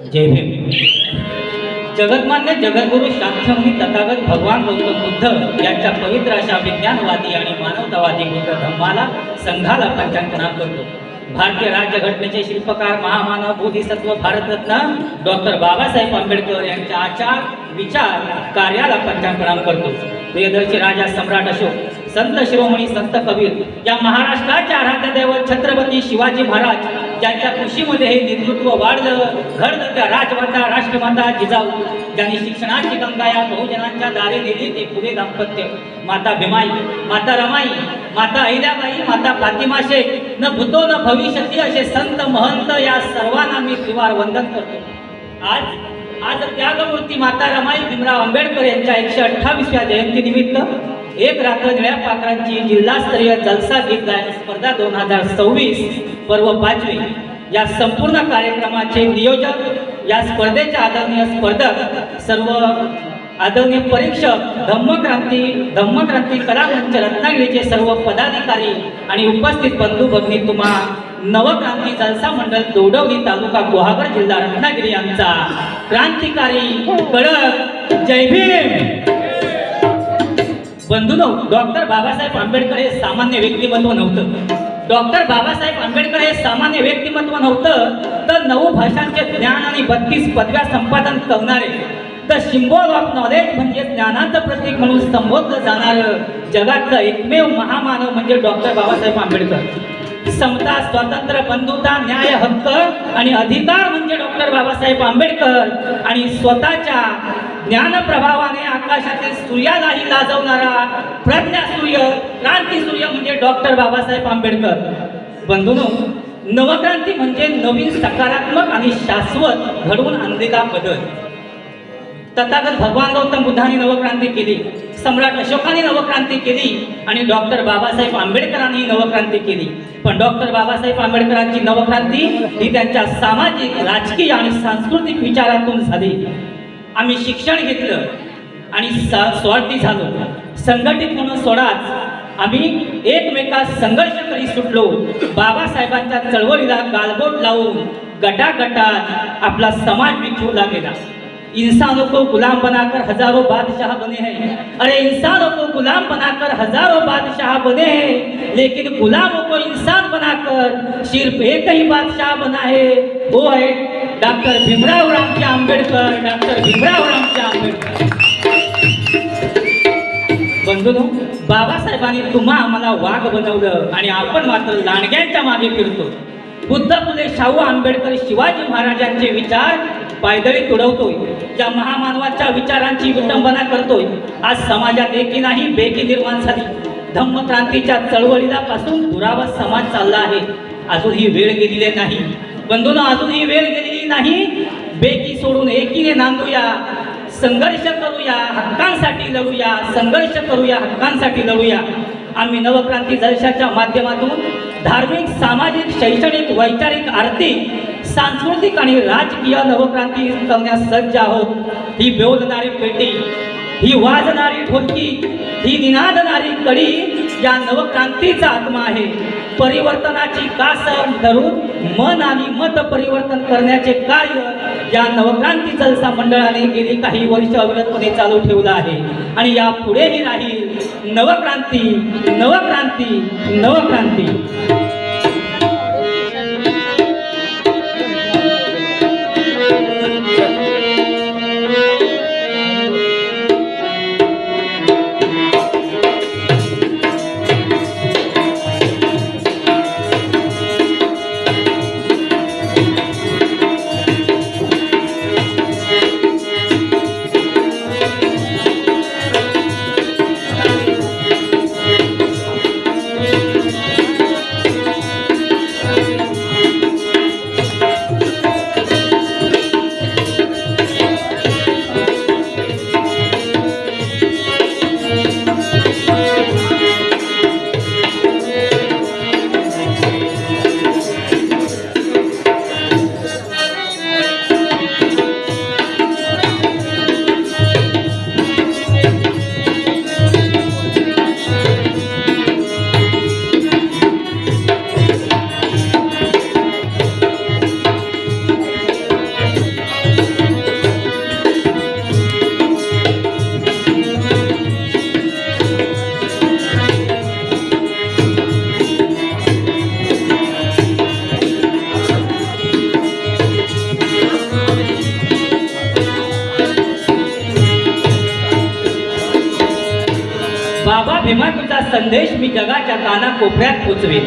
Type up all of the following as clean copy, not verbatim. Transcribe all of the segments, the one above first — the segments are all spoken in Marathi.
जय भीम. जगतमान्य जगद्गुरु शांतमुनी तथागत भगवान गौतम बुद्ध यांच्या पवित्र अशा विज्ञानवादी आणि मानवतावादी बुद्ध धम्माला संघाला पंचांकनाम करतो. भारतीय राज्यघटनेचे शिल्पकार महामानव बोधिसत्व भारतरत्न डॉक्टर बाबासाहेब आंबेडकर यांच्या आचार विचार कार्याला पंचांकनाम करतो. प्रियदर्शी राजा सम्राट अशोक, संत शिरोमणी संत कबीर या महाराष्ट्राचे आराध्य दैवत छत्रपती शिवाजी महाराज ज्यांच्या कुशीमध्ये हे नेतृत्व वाढलं घडलं त्या राजमाता राष्ट्रमाता जिजाऊ ज्यांनी शिक्षणाची गंगा या बहुजनांच्या दारी नेली ते पुढे दाम्पत्य माता भीमाई, माता रमाई, माता अहिल्याबाई, माता फातिमा शेख न भूतो न भविष्यती असे संत महंत या सर्वांना मी त्रिवार वंदन करतो. आज त्यागमूर्ती माता रमाई भीमराव आंबेडकर यांच्या 128व्या जयंतीनिमित्त एक रात्र निळ्या पाखरांची जिल्हास्तरीय जलसा गीत गायन स्पर्धा 2026 पर्व 5वी या संपूर्ण कार्यक्रमाचे नियोजक या स्पर्धेचे आदरणीय स्पर्धक सर्व आदरणीय परीक्षक धम्मक्रांती कला मंच रत्नागिरीचे सर्व पदाधिकारी आणि उपस्थित बंधू भगिनी तुम्हा नवक्रांती जलसा मंडळ दोडवली तालुका गुहागर जिल्हा रत्नागिरी यांचा क्रांतिकारी कडक जय भीम. बंधूंनो, डॉक्टर बाबासाहेब आंबेडकर हे सामान्य व्यक्तिमत्व नव्हतं. डॉक्टर बाबासाहेब आंबेडकर हे सामान्य व्यक्तिमत्व नव्हतं तर 9 भाषांचे ज्ञान आणि 32 पदव्या संपादन करणारे द सिम्बॉल ऑफ नॉलेज म्हणजे ज्ञानाचं प्रतीक म्हणून संबोधलं जाणारं जगातलं एकमेव महामानव म्हणजे डॉक्टर बाबासाहेब आंबेडकर. समता, स्वातंत्र्य, बंधुता, न्याय, हक्क आणि अधिकार म्हणजे डॉक्टर बाबासाहेब आंबेडकर आणि स्वतःच्या ज्ञानप्रभावाने आकाशातील सूर्यालाही लाजवणारा प्रज्ञासूर्य, क्रांतीसूर्य म्हणजे डॉक्टर बाबासाहेब आंबेडकर. बंधूंनो, नवक्रांती म्हणजे नवीन सकारात्मक आणि शाश्वत घडवून आणलेला बदल. तथागत भगवान गौतम बुद्धांनी नवक्रांती केली, सम्राट अशोकाने नवक्रांती केली आणि डॉक्टर बाबासाहेब आंबेडकरांनी नवक्रांती केली. पण डॉक्टर बाबासाहेब आंबेडकरांची नवक्रांती ही त्यांच्या सामाजिक, राजकीय आणि सांस्कृतिक विचारातून झाली. आम्ही शिक्षण घेतलं आणि स्वार्थी झालो, संघटित म्हणून सोडाच आम्ही एकमेकात संघर्ष करीत सुटलो. बाबासाहेबांच्या चळवळीला गालबोट लावून गटागटात आपला समाज विखुरला गेला. इंसानों को गुलाम बनाकर हजारों बादशाह बने हैं. अरे इंसानों को गुलाम बनाकर हजारों बादशाह बने हैं, लेकिन गुलामों को इंसान बनाकर सिर्फ एक ही बादशाह बना है, वो है डॉक्टर भीमराव रामजी आंबेडकर. डॉक्टर भीमराव रामजी आंबेडकर. बंधूंनो, बाबासाहेबांनी तुम्हा आम्हाला वाघ बनवलं आणि आपण मात्र लांडग्यांच्या मागे फिरतो. बुद्ध, फुले, शाहू आंबेडकर, शिवाजी महाराजांचे विचार पायदळी तुडवतोय. ज्या महामानवाच्या विचारांची विटंबना करतोय. आज समाजात एकी नाही बेकी निर्माण झाली. धम्मक्रांतीच्या चळवळीला पासून दुरावा समाज चालला आहे. अजून ही वेळ गेलेली नाही. बंधूंनो, अजून ही वेळ गेलेली नाही. बेकी सोडून एकीने नांदूया, संघर्ष करूया, हक्कांसाठी लढूया, संघर्ष करूया, हक्कांसाठी लढूया. आम्ही नवक्रांती जलशाच्या माध्यमातून धार्मिक, सामाजिक, शैक्षणिक, वैचारिक, आर्थिक, सांस्कृतिक आणि राजकीय नवक्रांती करण्यास सज्ज आहोत. ही बोलणारी पेटी, ही वाजणारी ढोलकी, ही निनादणारी कडी या नवक्रांतीचा आत्मा आहे. परिवर्तनाची कासम धरून मन आणि मत परिवर्तन करण्याचे कार्य या नवक्रांती जलसा मंडळाने गेली काही वर्ष अविरतपणे चालू ठेवलं आहे आणि या पुढेही राहील. नवक्रांती, नवक्रांती, नवक्रांती. संदेश मी जगाच्या कानाकोपऱ्यात पोचवेन.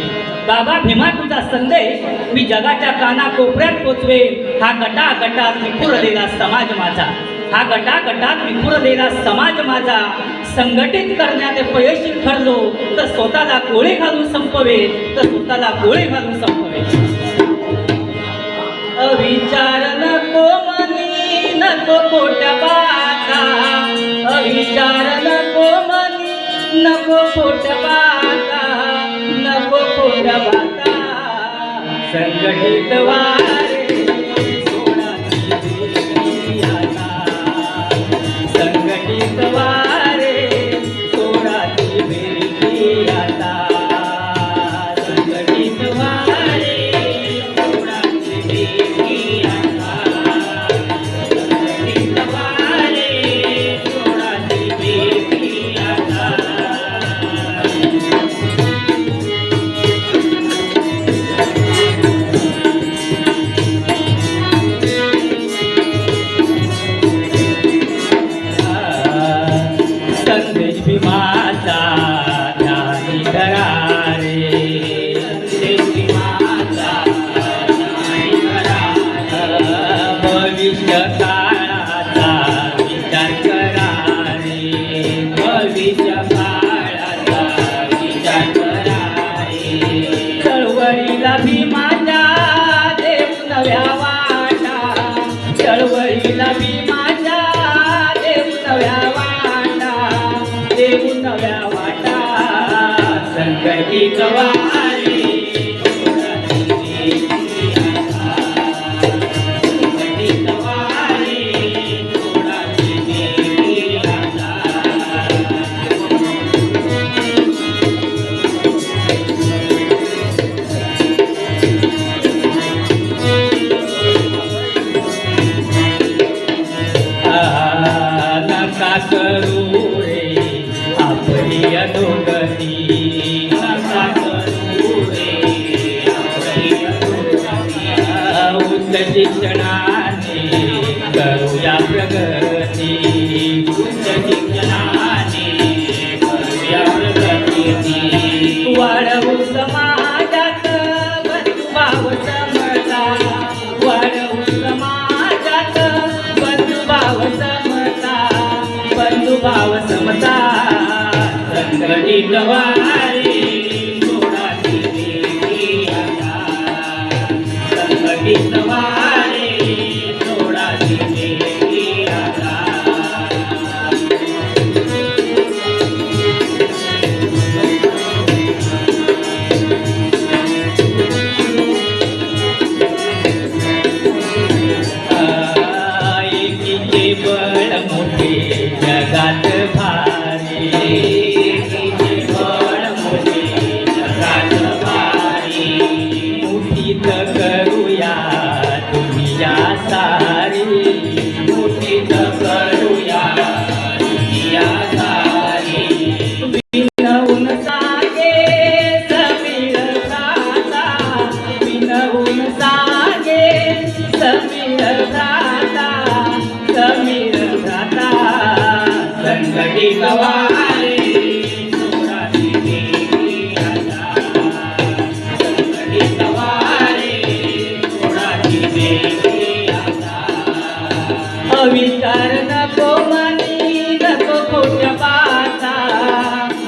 बाबा भीमा तुझा संदेश मी जगाच्या कानाकोपऱ्यात पोचवेन. हा गटागटात विखुरलेला समाज माझा, हा गटागटात विखुरलेला समाज माझा संघटित करण्यात अपयशी ठरलो तर स्वतःला गोळी घालून संपवेन, तर स्वतःला गोळी घालून संपवेन. अविचार नको मनी नको खोट्या बाता, अविचार नको मनी नको खोट्या बाता, नको खोट्या बाता. संघटित वारे सोडाची बेटी आता, संघटित वारे सोडाची बेटी आता, संघटित वारे सोडाची बेटी आता, संघटित वारे सोडाची बेटी आता. संदेश भीमाचा ध्यानी धरा रे, संदेश भीमाचा ध्यानी धरा. भविष्य काळाचा विचार करा रे, भविष्य काळाचा विचार करा रे. चळवळीला भीमाच्या देव नव्या वाटा, चळवळीला भीमाच्या देव नव्या वाटा, देव नव्या वाटा. संघटित वारे सोडाची बेटी आता, संघटित वारे सोडाची बेटी आता. नका करू रे आपली अधोगती, नका करू रे आपली अधोगती. उच्च शिक्षणाने करूया प्रगती, उच्च शिक्षणाने करूया प्रगती. वाढवू समाजात बंधुभाव समता, वाढवू समाजात बंधुभाव समता, बंधुभाव समता. संघटित वारे सोडाची बेटी आता, संघटित वारे सोडाची बेटी आता. एकीचे बळ मोठे जगात भारी, एकीचे बळ मोठे जगात भारी. मुठीत करूया दुनिया सारी, मुठीत करूया दुनिया सारी. विनवून सांगे समीर भ्राता, विनवून सांगे समीर भ्राता, समीर भ्राता. संघटित वारे सोडाची बेटी आता, संघटित वारे सोडाची बेटी आता. अविचार नको मनी नको खोट्या बाता,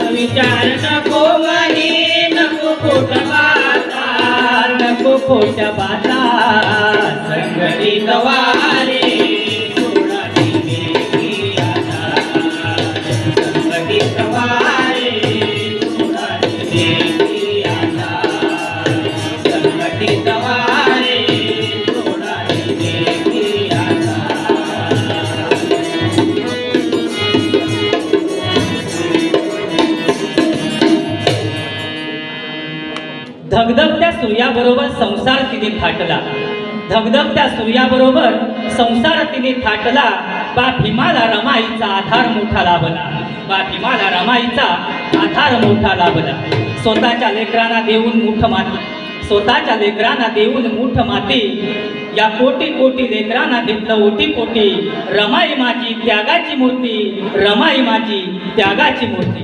अविचार नको मनी नको खोट्या बाता, नको खोट्या बाता. संघटित वारे सोडाची बेटी आता, संघटित वारे सोडाची बेटी आता, संघटित वारे सोडाची बेटी आता. धगधगत्या सूर्याबरोबर संसार तिने थाटला, धगधगत्या सूर्याबरोबर संसार तिने थाटला. बा भीमाला रमाईचा आधार मोठा लाभला, बा भीमाला रमाईचा आधार मोठा लाभला. स्वतःच्या लेकरांना देऊन मूठ माती, स्वतःच्या लेकरांना देऊन मूठ माती. या कोटी कोटी लेकरांना घेतलं ओटी पोटी. रमाई माझी त्यागाची मूर्ती, रमाई माझी त्यागाची मूर्ती.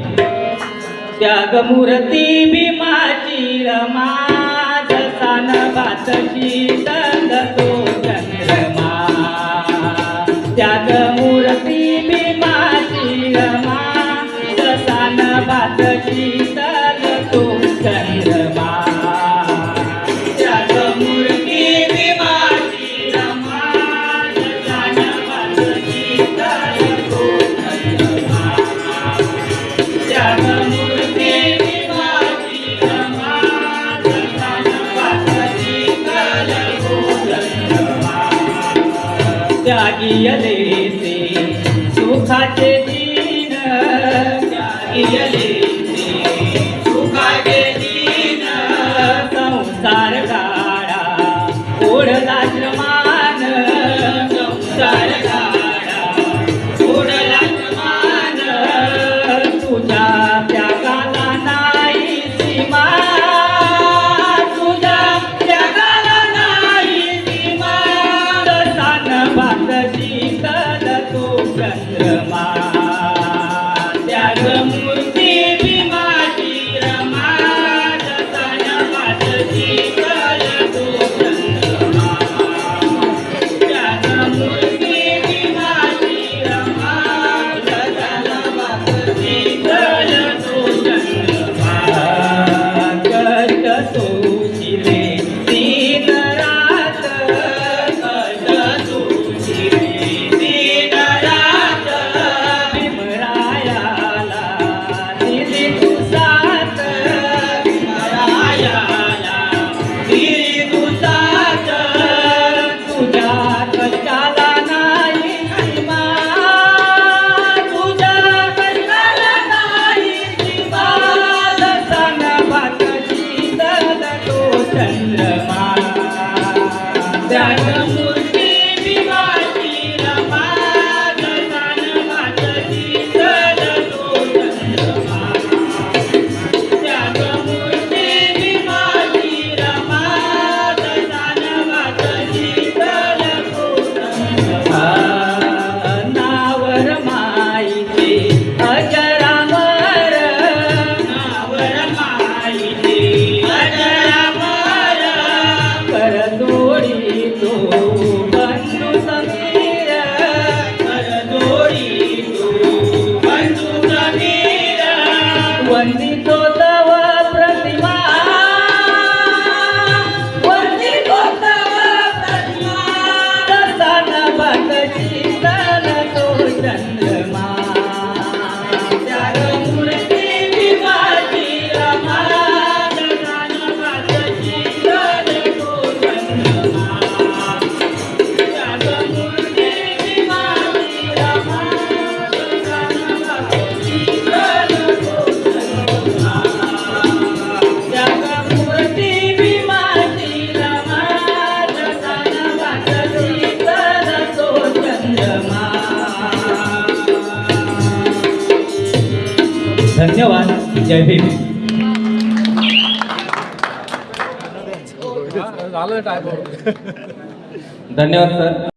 त्यागमूर्ती भीमाची रमा जसा नभात शीतल तो चंद्रमा त्यागमूर्ती भीमाची रमा जसा नभात शीतल तो चंद्रमा त्यागमूर्ती भीमाची रमा जसा नभात शीतल तो चंद्रमा त्यागमूर्ती भीमाची रमा जसा नभात शीतल तो चंद्रमा त्यागियले ते सुखाचे दिन त्यागियले ते सुखाचे दिन संसार गाडा ओढला श्रमान संसार गाडा ओढला श्रमान तुझ्या त्यागाला नाही सीमा तुझ्या त्यागाला नाही सीमा भात शीतल तो चंद्रमा त्यागमूर्ती भीमाची रमा जसा नभात शीतल तो चंद्रमा त्यागमूर्ती भीमाची रमा जसा नभात शीतल तो चंद्रमा कष्ट सोशिले दिन रात कष्ट त्यागमूर्ती भीमाची रमा जसा नभात शीतल तो चंद्रमा त्यागमूर्ती भीमाची रमा जसा नभात शीतल तो चंद्रमा नावर माईचे अजरामर नावर माईचे अजरामर करदोडी तो बंधू समीर करदोडी तो बंधू समीर वंदितो तव प्रतिमा वंदितो तव प्रतिमा जसा नभात शीतल तो चंद्रमा त्यागमूर्ती भीमाची रमा जसा नभात शीतल तो चंद्रमा त्यागमूर्ती भीमाची रमा जसा नभात शीतल तो चंद्रमा त्यागमूर्ती भीमाची रमा जसा नभात शीतल तो चंद्रमा धन्यवाद जय भीम झालं टाइम धन्यवाद सर.